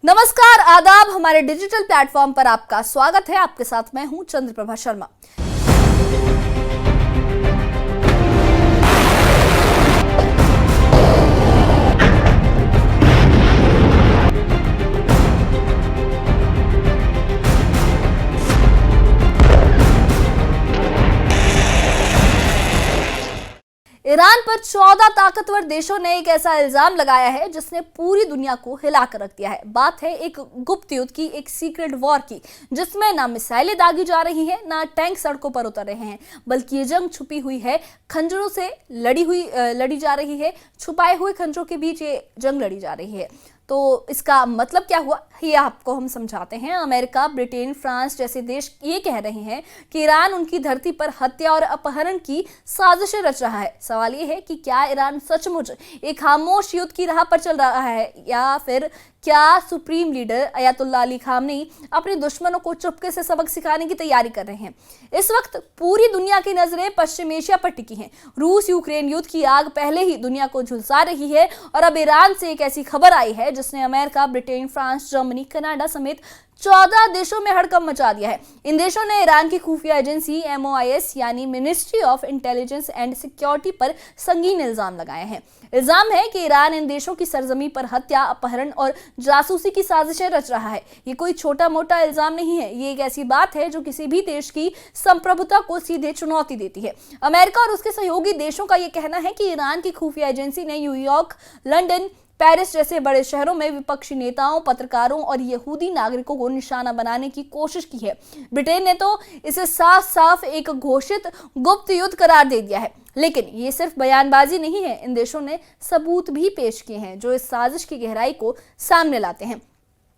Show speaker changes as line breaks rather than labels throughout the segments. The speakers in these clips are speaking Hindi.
नमस्कार, आदाब। हमारे डिजिटल प्लेटफॉर्म पर आपका स्वागत है। आपके साथ मैं हूं चंद्रप्रभा शर्मा। ईरान पर 14 ताकतवर देशों ने एक ऐसा इल्जाम लगाया है जिसने पूरी दुनिया को हिलाकर रख दिया है। बात है एक गुप्त युद्ध की, एक सीक्रेट वॉर की, जिसमें ना मिसाइलें दागी जा रही हैं, ना टैंक सड़कों पर उतर रहे हैं, बल्कि ये जंग छुपी हुई है, खंजरों से लड़ी जा रही है। छुपाए हुए खंजरों के बीच ये जंग लड़ी जा रही है। तो इसका मतलब क्या हुआ, ये आपको हम समझाते हैं। अमेरिका, ब्रिटेन, फ्रांस जैसे देश ये कह रहे हैं कि ईरान उनकी धरती पर हत्या और अपहरण की साजिशें रच रहा है। सवाल ये है कि क्या ईरान सचमुच एक खामोश युद्ध की राह पर चल रहा है, या फिर क्या supreme leader Ayatollah Ali Khamenei अपने दुश्मनों को चुपके से सबक सिखाने की तैयारी कर रहे हैं। इस वक्त पूरी दुनिया की नजरें पश्चिम एशिया पर टिकी हैं। रूस यूक्रेन युद्ध की आग पहले ही दुनिया को झुलसा रही है, और अब ईरान से एक ऐसी खबर आई है जिसने America, Britain, France, Germany, Canada समेत 14 देशों में हड़कंप मचा दिया है। इन देशों ने ईरान की खुफिया एजेंसी MOIS यानी ministry of intelligence and security पर संगीन इल्जाम लगाए हैं। इल्जाम है कि ईरान इन देशों की सरजमी पर हत्या, अपहरण और जासूसी की साजिशें रच रहा है। ये कोई छोटा मोटा इल्जाम नहीं है, ये एक ऐसी बात है जो किसी भी देश की संप्रभुता को सीधे चुनौती देती है। अमेरिका और उसके सहयोगी देशों का यह कहना है कि ईरान की खुफिया एजेंसी ने न्यूयॉर्क, लंदन, पेरिस जैसे बड़े शहरों में विपक्षी नेताओं, पत्रकारों और यहूदी नागरिकों को निशाना बनाने की कोशिश की है। ब्रिटेन ने तो इसे साफ साफ एक घोषित गुप्त युद्ध करार दे दिया है। लेकिन ये सिर्फ बयानबाजी नहीं है, इन देशों ने सबूत भी पेश किए हैं जो इस साजिश की गहराई को सामने लाते हैं।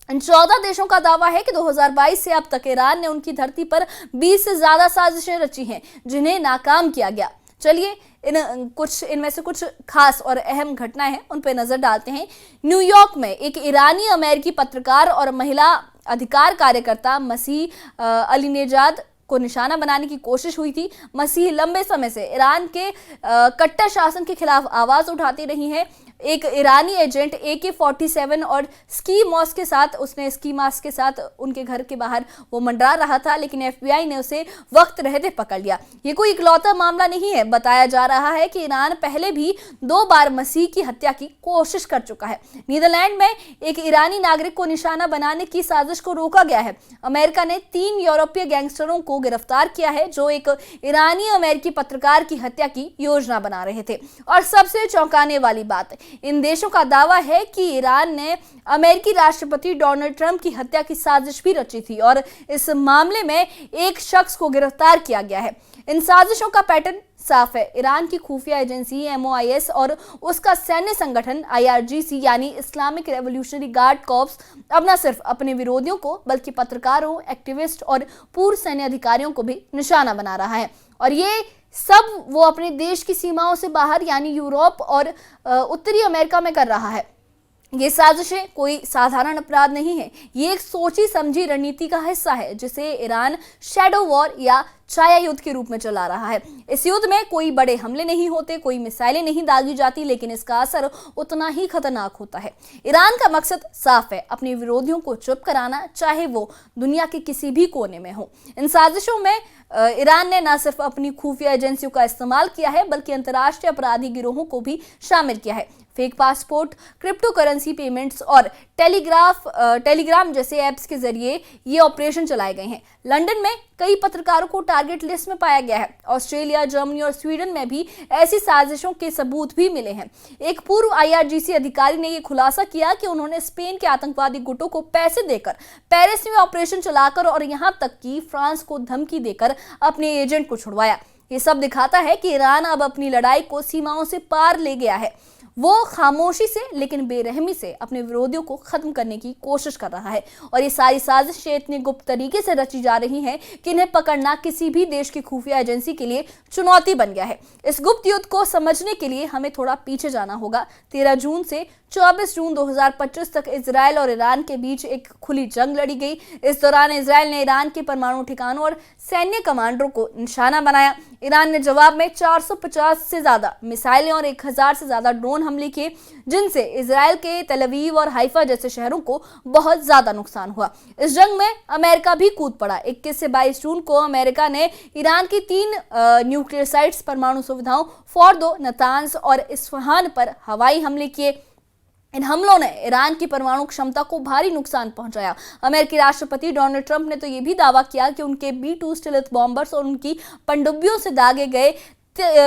इन 14 देशों का दावा है कि 2022 से अब तक ईरान ने उनकी धरती पर 20 से ज्यादा साजिशें रची हैं जिन्हें नाकाम किया गया। चलिए इनमें से कुछ खास और अहम घटनाएं हैं, उन पर नजर डालते हैं। न्यूयॉर्क में एक ईरानी अमेरिकी पत्रकार और महिला अधिकार कार्यकर्ता मसीह अलीनेजाद को निशाना बनाने की कोशिश हुई थी। मसीह लंबे समय से ईरान के कट्टर शासन के खिलाफ आवाज उठाती रही हैं। एक ईरानी एजेंट AK-47 और स्की मास्क के साथ उनके घर के बाहर वो मंडरा रहा था, लेकिन FBI ने उसे वक्त रहते पकड़ लिया। ये कोई इकलौता मामला नहीं है। बताया जा रहा है कि ईरान पहले भी 2 बार मसीह की हत्या की कोशिश कर चुका है। नीदरलैंड में एक ईरानी नागरिक को निशाना बनाने की साजिश को रोका गया है। अमेरिका ने 3 यूरोपीय गैंगस्टरों को गिरफ्तार किया है जो एक ईरानी अमेरिकी पत्रकार की हत्या की योजना बना रहे थे। और सबसे चौंकाने वाली बात, इन देशों का दावा है कि ईरान ने अमेरिकी राष्ट्रपति डोनाल्ड ट्रंप की हत्या की साजिश भी रची थी, और इस मामले में एक शख्स को गिरफ्तार किया गया है। इन साजिशों का पैटर्न साफ है। ईरान की खुफिया एजेंसी MOIS और उसका सैन्य संगठन IRGC यानी इस्लामिक रेवोल्यूशनरी गार्ड कॉर्प्स अब न सिर्फ अपने विरोधियों को बल्कि पत्रकारों, एक्टिविस्ट और पूर्व सैन्य अधिकारियों को भी निशाना बना रहा है। और ये सब वो अपने देश की सीमाओं से बाहर यानी यूरोप और उत्तरी अमेरिका में कर रहा है। ये साजिशें कोई साधारण अपराध नहीं है, ये एक सोची समझी रणनीति का हिस्सा है जिसे ईरान शैडो वॉर या छाया युद्ध के रूप में चला रहा है। इस युद्ध में कोई बड़े हमले नहीं होते, कोई मिसाइलें नहीं दागी जाती, लेकिन इसका असर उतना ही खतरनाक होता है। ईरान का मकसद साफ है, अपने विरोधियों को चुप कराना, चाहे वो दुनिया के किसी भी कोने में हो। इन साजिशों में ईरान ने न सिर्फ अपनी खुफिया एजेंसियों का इस्तेमाल किया है बल्कि अंतर्राष्ट्रीय अपराधी गिरोहों को भी शामिल किया है। Fake passport, crypto currency payments और टेलीग्राम जैसे ऐप्स के जरिए ये ऑपरेशन चलाए गए हैं। लंदन में कई पत्रकारों को टारगेट लिस्ट में पाया गया है। ऑस्ट्रेलिया, जर्मनी और स्वीडन में भी ऐसी साजिशों के सबूत भी मिले हैं। एक पूर्व IRGC अधिकारी ने यह खुलासा किया कि उन्होंने स्पेन के आतंकवादी गुटों को पैसे देकर पेरिस में ऑपरेशन चलाकर और यहां तक कि फ्रांस को धमकी देकर अपने एजेंट को छुड़वाया। ये सब दिखाता है कि ईरान अब अपनी लड़ाई को सीमाओं से पार ले गया है। वो खामोशी से लेकिन बेरहमी से अपने विरोधियों को खत्म करने की कोशिश कर रहा है, और ये सारी साजिशें इतने गुप्त तरीके से रची जा रही हैं कि इन्हें पकड़ना किसी भी देश की खुफिया एजेंसी के लिए चुनौती बन गया है। इस गुप्त युद्ध को समझने के लिए हमें थोड़ा पीछे जाना होगा। 13 जून से 24 जून 2025 तक इजराइल और ईरान के बीच एक खुली जंग लड़ी गई। इस दौरान इजराइल ने ईरान के परमाणु ठिकानों और सैन्य कमांडरों को निशाना बनाया। ईरान ने जवाब में 450 से ज्यादा मिसाइलें और 1000 से ज्यादा ड्रोन हमले किए, जिनसे इजराइल के तेल अवीव और हाइफा जैसे शहरों को बहुत ज्यादा नुकसान हुआ। इस जंग में अमेरिका भी कूद पड़ा। 21 से 22 जून को अमेरिका ने ईरान की 3 न्यूक्लियर साइट्स परमाणु सुविधाओं फोर्दो, नतांज और इस्फहान पर हवाई हमले किए। इन हमलों ने ईरान की परमाणु क्षमता को भारी नुकसान पहुंचाया। अमेरिकी राष्ट्रपति डोनाल्ड ट्रंप ने तो यह भी दावा किया कि उनके B-2 स्टिल्थ बॉम्बर्स और उनकी पनडुब्बियों से दागे गए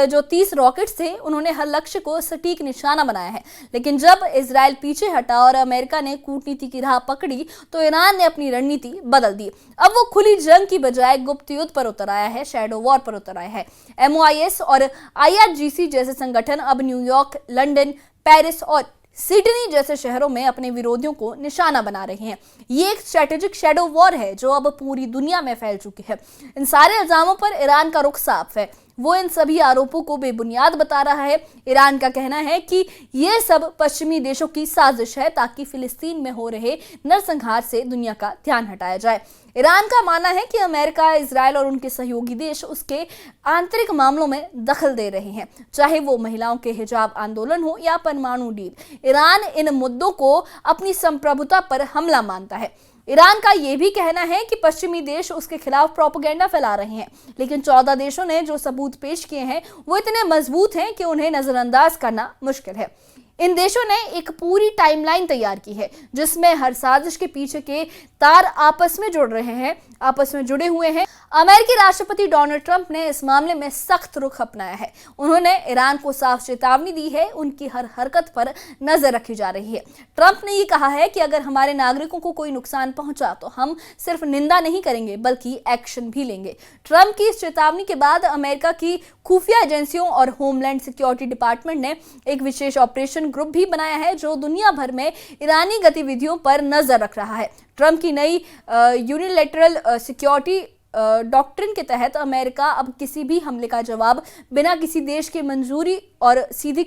जो 30 रॉकेट्स थे, उन्होंने हर लक्ष्य को सटीक निशाना बनाया है। लेकिन जब इजराइल पीछे हटा और अमेरिका ने कूटनीति की राह पकड़ी तो ईरान ने अपनी रणनीति बदल दी। अब वो खुली जंग की बजाय गुप्त युद्ध पर उतर आया है, शैडो वॉर पर उतर आया है। MOIS और IRGC जैसे संगठन अब न्यूयॉर्क, लंदन, पेरिस और सिडनी जैसे शहरों में अपने विरोधियों को निशाना बना रहे हैं। ये एक स्ट्रेटेजिक शैडो वॉर है जो अब पूरी दुनिया में फैल चुकी है। इन सारे इल्जामों पर ईरान का रुख साफ है। वो इन सभी आरोपों को बेबुनियाद बता रहा है। ईरान का कहना है कि ये सब पश्चिमी देशों की साजिश है ताकि फिलिस्तीन में हो रहे नरसंहार से दुनिया का ध्यान हटाया जाए। ईरान का मानना है कि अमेरिका, इजराइल और उनके सहयोगी देश उसके आंतरिक मामलों में दखल दे रहे हैं, चाहे वो महिलाओं के हिजाब आंदोलन हो या परमाणु डील। ईरान इन मुद्दों को अपनी संप्रभुता पर हमला मानता है। ईरान का यह भी कहना है कि पश्चिमी देश उसके खिलाफ प्रोपेगेंडा फैला रहे हैं, लेकिन 14 देशों ने जो सबूत पेश किए हैं वो इतने मजबूत हैं कि उन्हें नजरअंदाज करना मुश्किल है। इन देशों ने एक पूरी टाइमलाइन तैयार की है जिसमें हर साजिश के पीछे के तार आपस में जुड़े हुए हैं। अमेरिकी राष्ट्रपति डोनाल्ड ट्रंप ने इस मामले में सख्त रुख अपनाया है। उन्होंने ईरान को साफ चेतावनी दी है, उनकी हर हरकत पर नजर रखी जा रही है। ट्रंप ने ये कहा है कि अगर हमारे नागरिकों को कोई नुकसान पहुंचा तो हम सिर्फ निंदा नहीं करेंगे बल्कि एक्शन भी लेंगे। ट्रंप की इस चेतावनी के बाद अमेरिका की खुफिया एजेंसियों और होमलैंड सिक्योरिटी डिपार्टमेंट ने एक विशेष ऑपरेशन ग्रुप भी बनाया है जो दुनिया भर में ईरानी गतिविधियों पर नजर रख रहा है। ट्रंप की नई यूनिलैटरल सिक्योरिटी डॉक्ट्रिन के तहत अमेरिका अब किसी भी हमले का जवाब बिना किसी देश की मंजूरी और सीधी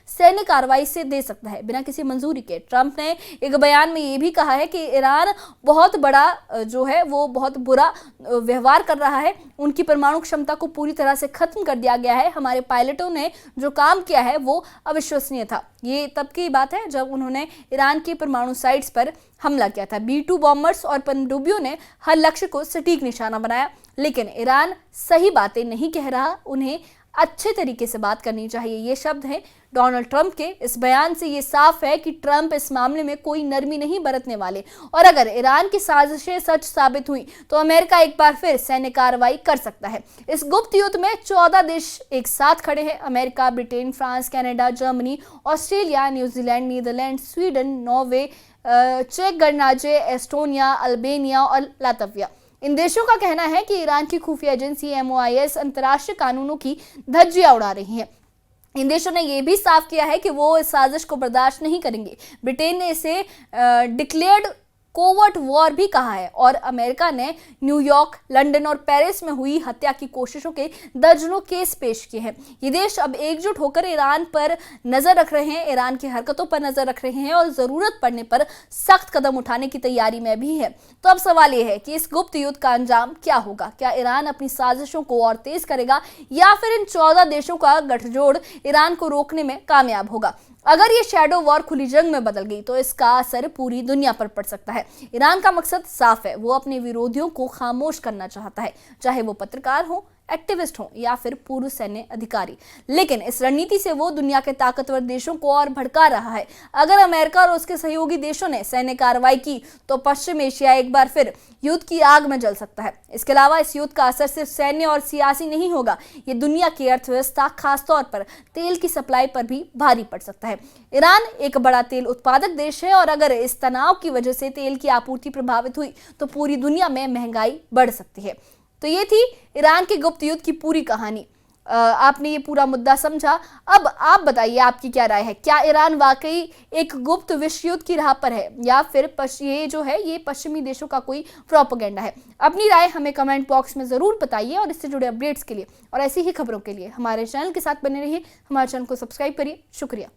सैन्य कार्रवाई से दे सकता है, बिना किसी मंजूरी के। ट्रंप ने एक बयान में ये भी कहा है कि ईरान बहुत बुरा व्यवहार कर रहा है। उनकी परमाणु क्षमता को पूरी तरह से खत्म कर दिया गया है। हमारे पायलटों ने जो काम किया है वो अविश्वसनीय था। ये तब की बात है जब उन्होंने ईरान की परमाणु साइट्स पर हमला किया था। B-2 बॉम्बर्स और पनडुब्बियों ने हर लक्ष्य को सटीक निशाना बनाया, लेकिन ईरान सही बातें नहीं कह रहा। उन्हें अच्छे तरीके से बात करनी चाहिए। ये शब्द हैं डोनाल्ड ट्रंप के। इस बयान से ये साफ है कि ट्रंप इस मामले में कोई नरमी नहीं बरतने वाले, और अगर ईरान की साजिशें सच साबित हुई तो अमेरिका एक बार फिर सैन्य कार्रवाई कर सकता है। इस गुप्त युद्ध में 14 देश एक साथ खड़े हैं। America, Britain, France, Canada, Germany, Australia, New Zealand, Netherland, Sweden, Norway, चेक गणराज्य, एस्टोनिया, अल्बानिया और लातविया। इन देशों का कहना है कि ईरान की खुफिया एजेंसी MOIS अंतर्राष्ट्रीय कानूनों की धज्जियां उड़ा रही है। इन देशों ने यह भी साफ किया है कि वो इस साजिश को बर्दाश्त नहीं करेंगे। ब्रिटेन ने इसे डिक्लेयर्ड कोवर्ट वॉर भी कहा है, और अमेरिका ने न्यूयॉर्क, लंदन और पेरिस में हुई हत्या की कोशिशों के दर्जनों केस पेश किए हैं। ये देश अब एकजुट होकर ईरान पर नजर रख रहे हैं, ईरान की हरकतों पर नजर रख रहे हैं और जरूरत पड़ने पर सख्त कदम उठाने की तैयारी में भी है। तो अब सवाल यह है कि इस गुप्त युद्ध का अंजाम क्या होगा? क्या ईरान अपनी साजिशों को और तेज करेगा या फिर इन 14 देशों का गठजोड़ ईरान को रोकने में कामयाब होगा? अगर ये शैडो वॉर खुली जंग में बदल गई तो इसका असर पूरी दुनिया पर पड़ सकता है। ईरान का मकसद साफ है, वो अपने विरोधियों को खामोश करना चाहता है, चाहे वो पत्रकार हो, एक्टिविस्ट हो या फिर पूर्व सैन्य अधिकारी। लेकिन इस रणनीति से वो दुनिया के ताकतवर देशों को और भड़का रहा है। अगर अमेरिका और उसके सहयोगी देशों ने सैन्य कार्रवाई की तो पश्चिम एशिया एक बार फिर युद्ध की आग में जल सकता है। इसके अलावा इस युद्ध का असर सिर्फ सैन्य और सियासी नहीं होगा, ये दुनिया की अर्थव्यवस्था, खासतौर पर तेल की सप्लाई पर भी भारी पड़ सकता है। ईरान एक बड़ा तेल उत्पादक देश है और अगर इस तनाव की वजह से तेल की आपूर्ति प्रभावित हुई तो पूरी दुनिया में महंगाई बढ़ सकती है। तो ये थी ईरान के गुप्त युद्ध की पूरी कहानी। आपने ये पूरा मुद्दा समझा। अब आप बताइए आपकी क्या राय है? क्या ईरान वाकई एक गुप्त विश्व युद्ध की राह पर है या फिर ये पश्चिमी देशों का कोई प्रोपेगेंडा है? अपनी राय हमें कमेंट बॉक्स में जरूर बताइए और इससे जुड़े अपडेट्स के लिए और ऐसी ही खबरों के लिए हमारे चैनल के साथ बने रहिए। हमारे चैनल को सब्सक्राइब करिए। शुक्रिया।